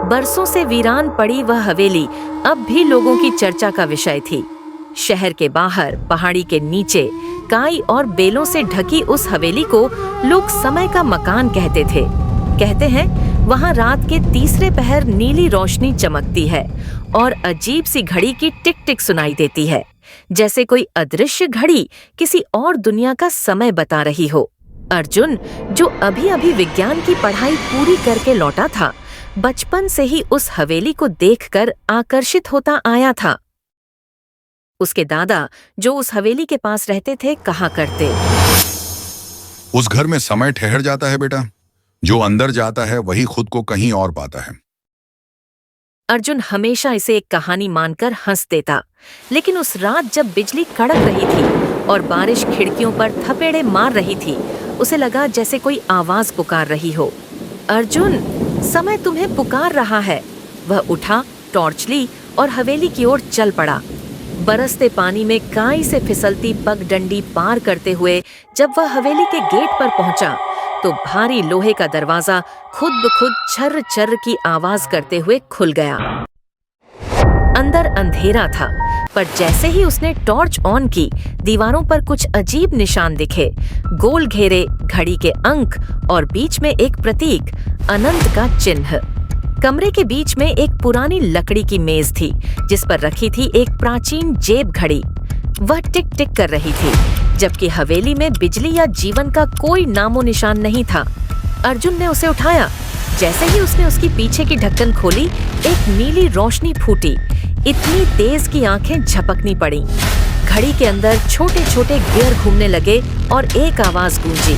बरसों से वीरान पड़ी वह हवेली अब भी लोगों की चर्चा का विषय थी। शहर के बाहर पहाड़ी के नीचे काई और बेलों से ढकी उस हवेली को लोग समय का मकान कहते थे। कहते हैं वहां रात के तीसरे पहर नीली रोशनी चमकती है और अजीब सी घड़ी की टिक टिक सुनाई देती है, जैसे कोई अदृश्य घड़ी किसी और दुनिया का समय बता रही हो। अर्जुन, जो अभी अभी विज्ञान की पढ़ाई पूरी करके लौटा था, बचपन से ही उस हवेली को देखकर आकर्षित होता आया था। उसके दादा, जो उस हवेली के पास रहते थे, कहा करते, उस घर में समय ठहर जाता है बेटा, जो अंदर जाता है वही खुद को कहीं और पाता है। अर्जुन हमेशा इसे एक कहानी मानकर हंस देता, लेकिन उस रात जब बिजली कड़क रही थी और बारिश खिड़कियों पर थपेड़े मार रही थी, उसे लगा जैसे कोई आवाज पुकार रही हो। अर्जुन, समय तुम्हें पुकार रहा है। वह उठा, टॉर्च ली और हवेली की ओर चल पड़ा। बरसते पानी में काई से फिसलती पगडंडी पार करते हुए जब वह हवेली के गेट पर पहुंचा, तो भारी लोहे का दरवाजा खुद ब खुद छर्र छर्र की आवाज करते हुए खुल गया। अंदर अंधेरा था, पर जैसे ही उसने टॉर्च ऑन की, दीवारों पर कुछ अजीब निशान दिखे। गोल घेरे, घड़ी के अंक और बीच में एक प्रतीक, अनंत का चिन्ह। कमरे के बीच में एक पुरानी लकड़ी की मेज थी, जिस पर रखी थी एक प्राचीन जेब घड़ी। वह टिक टिक कर रही थी, जबकि हवेली में बिजली या जीवन का कोई नामो निशान नहीं था। अर्जुन ने उसे उठाया। जैसे ही उसने उसकी पीछे की ढक्कन खोली, एक नीली रोशनी फूटी। इतनी तेज कि आंखें झपकनी पड़ी। घड़ी के अंदर छोटे छोटे गियर घूमने लगे और एक आवाज गूंजी,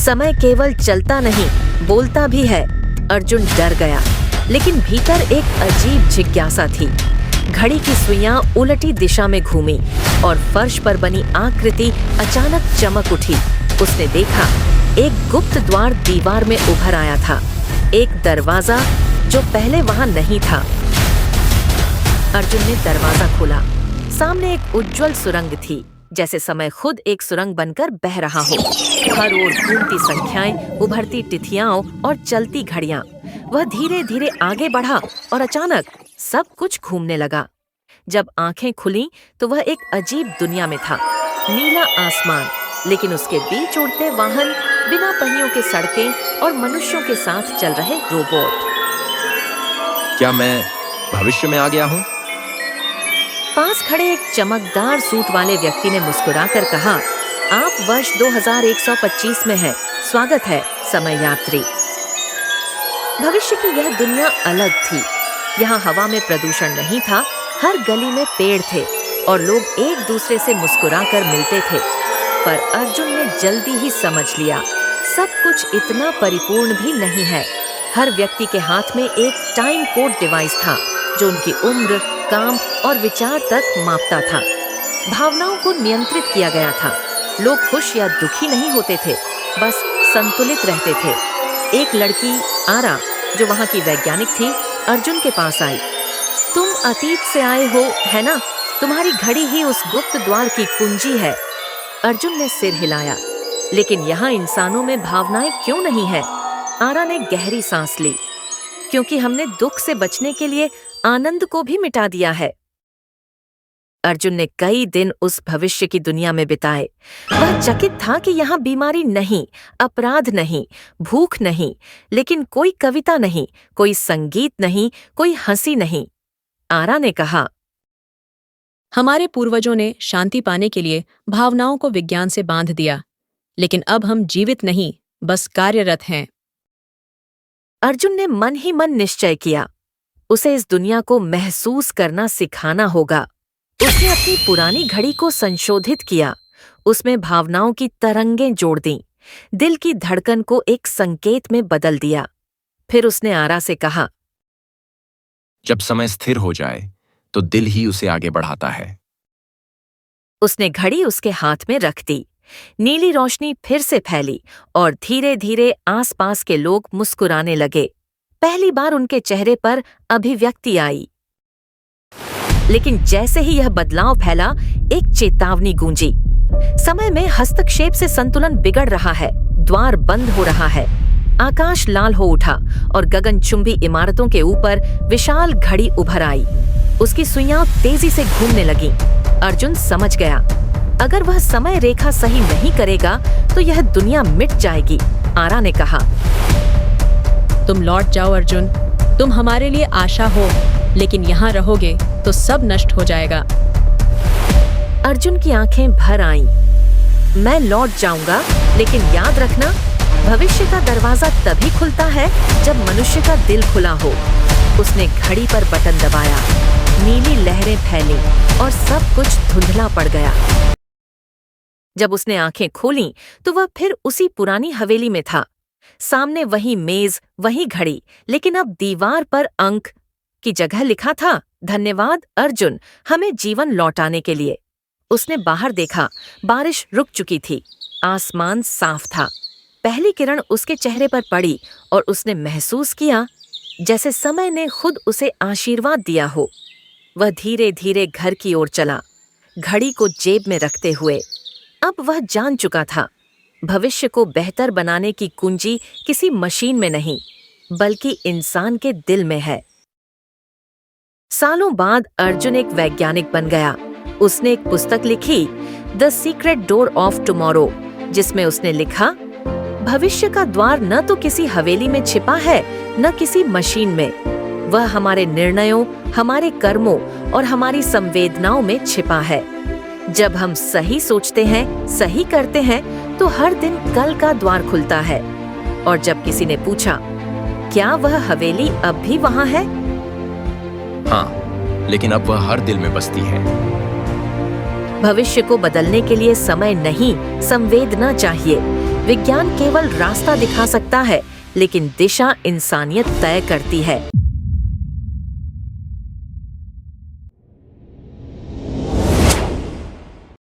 समय केवल चलता नहीं, बोलता भी है। अर्जुन डर गया, लेकिन भीतर एक अजीब जिज्ञासा थी। घड़ी की सुइयां उलटी दिशा में घूमी और फर्श पर बनी आकृति अचानक चमक उठी। उसने देखा, एक गुप्त द्वार दीवार में उभर आया था, एक दरवाजा जो पहले वहां नहीं था। अर्जुन ने दरवाजा खोला। सामने एक उज्जवल सुरंग थी, जैसे समय खुद एक सुरंग बनकर बह रहा हो। हर ओर घूमती संख्याएं, उभरती तिथियां और चलती घड़ियां। वह धीरे धीरे आगे बढ़ा और अचानक सब कुछ घूमने लगा। जब आंखें खुलीं तो वह एक अजीब दुनिया में था। नीला आसमान, लेकिन उसके बीच उड़ते वाहन, बिना पहियों के सड़कें और मनुष्यों के साथ चल रहे रोबोट। क्या मैं भविष्य में आ गया हूँ? पास खड़े एक चमकदार सूट वाले व्यक्ति ने मुस्कुराकर कहा, आप वर्ष 2125 में हैं। स्वागत है समय यात्री। भविष्य की यह दुनिया अलग थी। यहाँ हवा में प्रदूषण नहीं था, हर गली में पेड़ थे और लोग एक दूसरे से मुस्कुराकर मिलते थे। पर अर्जुन ने जल्दी ही समझ लिया, सब कुछ इतना परिपूर्ण भी नहीं है। हर व्यक्ति के हाथ में एक टाइम कोड डिवाइस था, जो उनकी उम्र, काम और विचार तक मापता था। भावनाओं को नियंत्रित किया गया था। लोग खुश या दुखी नहीं होते थे, बस संतुलित रहते थे। एक लड़की आरा, जो वहाँ की वैज्ञानिक थी, अर्जुन के पास आई। तुम अतीत से आए हो, है ना? तुम्हारी घड़ी ही उस गुप्त द्वार की कुंजी है। अर्जुन ने सिर हिलाया। लेकिन यहाँ इंसानों में भावनाएं क्यों नहीं है? आरा ने गहरी सांस ली। क्योंकि हमने दुख से बचने के लिए आनंद को भी मिटा दिया है। अर्जुन ने कई दिन उस भविष्य की दुनिया में बिताए। वह चकित था कि यहाँ बीमारी नहीं, अपराध नहीं, भूख नहीं, लेकिन कोई कविता नहीं, कोई संगीत नहीं, कोई हंसी नहीं। आरा ने कहा, हमारे पूर्वजों ने शांति पाने के लिए भावनाओं को विज्ञान से बांध दिया, लेकिन अब हम जीवित नहीं, बस कार्यरत हैं। अर्जुन ने मन ही मन निश्चय किया, उसे इस दुनिया को महसूस करना सिखाना होगा। उसने अपनी पुरानी घड़ी को संशोधित किया, उसमें भावनाओं की तरंगें जोड़ दीं, दिल की धड़कन को एक संकेत में बदल दिया। फिर उसने आरा से कहा, जब समय स्थिर हो जाए तो दिल ही उसे आगे बढ़ाता है। उसने घड़ी उसके हाथ में रख दी। नीली रोशनी फिर से फैली और धीरे धीरे आसपास के लोग मुस्कुराने लगे। पहली बार उनके चेहरे पर अभिव्यक्ति आई। लेकिन जैसे ही यह बदलाव फैला, एक चेतावनी गूंजी। समय में हस्तक्षेप से संतुलन बिगड़ रहा है, द्वार बंद हो रहा है। आकाश लाल हो उठा और गगनचुंबी इमारतों के ऊपर विशाल घड़ी उभर आई। उसकी सुइयां तेजी से घूमने लगीं। अर्जुन समझ गया, अगर वह समय रेखा सही नहीं करेगा तो यह दुनिया मिट जाएगी। आरा ने कहा, तुम लौट जाओ अर्जुन, तुम हमारे लिए आशा हो, लेकिन यहाँ रहोगे तो सब नष्ट हो जाएगा। अर्जुन की आंखें भर आईं। मैं लौट जाऊंगा, लेकिन याद रखना, भविष्य का दरवाजा तभी खुलता है जब मनुष्य का दिल खुला हो। उसने घड़ी पर बटन दबाया, नीली लहरें फैलीं और सब कुछ धुंधला पड़ गया। जब उसने आंखें खोलीं तो वह फिर उसी पुरानी हवेली में था। सामने वही मेज, वही घड़ी, लेकिन अब दीवार पर अंक की जगह लिखा था, धन्यवाद अर्जुन, हमें जीवन लौटाने के लिए। उसने बाहर देखा, बारिश रुक चुकी थी, आसमान साफ था। पहली किरण उसके चेहरे पर पड़ी और उसने महसूस किया जैसे समय ने खुद उसे आशीर्वाद दिया हो। वह धीरे धीरे घर की ओर चला, घड़ी को जेब में रखते हुए। अब वह जान चुका था, भविष्य को बेहतर बनाने की कुंजी किसी मशीन में नहीं, बल्कि इंसान के दिल में है। सालों बाद अर्जुन एक वैज्ञानिक बन गया। उसने एक पुस्तक लिखी, the secret door of tomorrow, जिसमें उसने लिखा, भविष्य का द्वार न तो किसी हवेली में छिपा है, न किसी मशीन में। वह हमारे निर्णयों, हमारे कर्मों और हमारी संवेदनाओं में छिपा है। जब हम सही सोचते हैं, सही करते हैं, तो हर दिन कल का द्वार खुलता है। और जब किसी ने पूछा, क्या वह हवेली अब भी वहां है? हाँ, लेकिन अब वह हर दिल में बसती है। भविष्य को बदलने के लिए समय नहीं, संवेदना चाहिए। विज्ञान केवल रास्ता दिखा सकता है, लेकिन दिशा इंसानियत तय करती है।